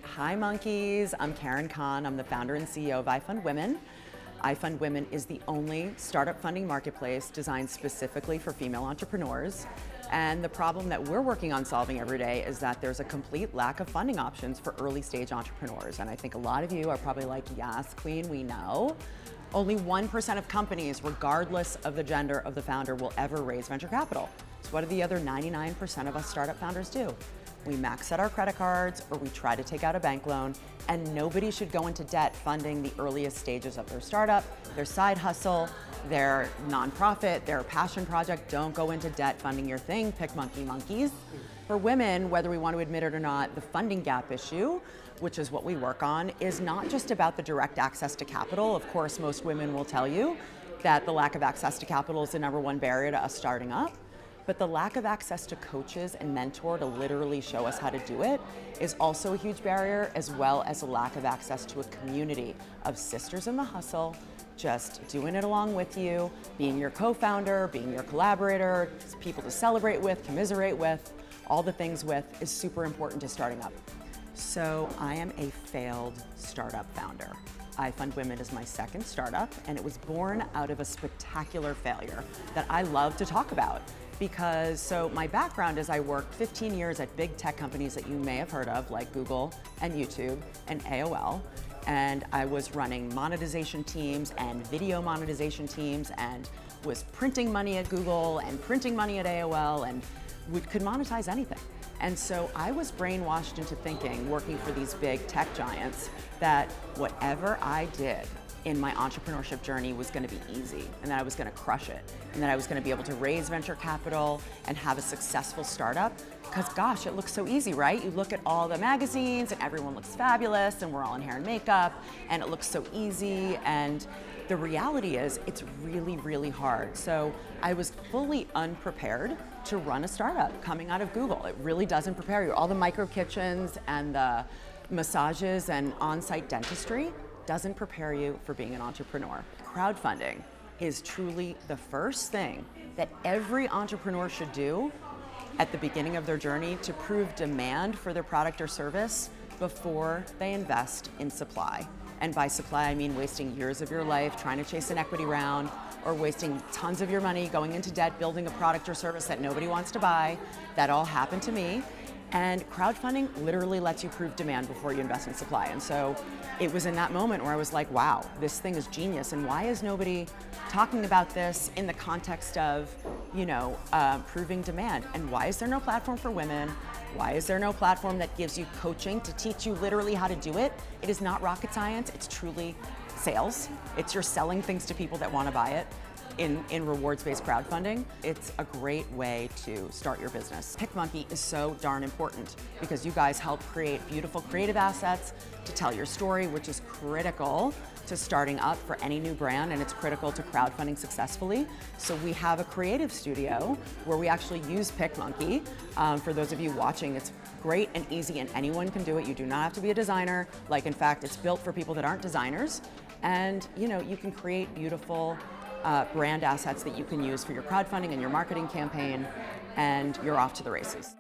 Hi monkeys, I'm Kare Cahn. I'm the founder and CEO of iFundWomen. iFundWomen is the only startup funding marketplace designed specifically for female entrepreneurs. And the problem that we're working on solving every day is that there's a complete lack of funding options for early stage entrepreneurs. And I think a lot of you are probably like, yes, queen, we know. Only 1% of companies, regardless of the gender of the founder, will ever raise venture capital. So what do the other 99% of us startup founders do? We max out our credit cards or we try to take out a bank loan, and nobody should go into debt funding the earliest stages of their startup, their side hustle, their nonprofit, their passion project. Don't go into debt funding your thing, PicMonkey monkeys. For women, whether we want to admit it or not, the funding gap issue, which is what we work on, is not just about the direct access to capital. Of course, most women will tell you that the lack of access to capital is the #1 barrier to us starting up. But the lack of access to coaches and mentor to literally show us how to do it is also a huge barrier, as well as a lack of access to a community of sisters in the hustle, just doing it along with you, being your co-founder, being your collaborator, people to celebrate with, commiserate with, all the things with, is super important to starting up. So I am a failed startup founder. iFundWomen is my second startup, and it was born out of a spectacular failure that I love to talk about. So my background is I worked 15 years at big tech companies that you may have heard of, like Google and YouTube and AOL. And I was running monetization teams and video monetization teams, and was printing money at Google and printing money at AOL, and could monetize anything. And so I was brainwashed into thinking, working for these big tech giants, that whatever I did in my entrepreneurship journey was going to be easy, and that I was going to crush it, and that I was going to be able to raise venture capital and have a successful startup. Because gosh, it looks so easy, right? You look at all the magazines and everyone looks fabulous and we're all in hair and makeup and it looks so easy, and the reality is it's really, really hard. So I was fully unprepared to run a startup coming out of Google. It really doesn't prepare you. All the micro kitchens and the massages and on-site dentistry doesn't prepare you for being an entrepreneur. Crowdfunding is truly the first thing that every entrepreneur should do at the beginning of their journey to prove demand for their product or service before they invest in supply. And by supply, I mean wasting years of your life trying to chase an equity round, or wasting tons of your money going into debt building a product or service that nobody wants to buy. That all happened to me. And crowdfunding literally lets you prove demand before you invest in supply. And so it was in that moment where I was like, wow, this thing is genius. And why is nobody talking about this in the context of, proving demand? And why is there no platform for women? Why is there no platform that gives you coaching to teach you literally how to do it? It is not rocket science. It's truly sales. It's you're selling things to people that want to buy it. In rewards-based crowdfunding, it's a great way to start your business. PicMonkey is so darn important because you guys help create beautiful creative assets to tell your story, which is critical to starting up for any new brand, and it's critical to crowdfunding successfully. So we have a creative studio where we actually use PicMonkey. For those of you watching, it's great and easy and anyone can do it. You do not have to be a designer. Like, in fact, it's built for people that aren't designers. And you can create beautiful brand assets that you can use for your crowdfunding and your marketing campaign, and you're off to the races.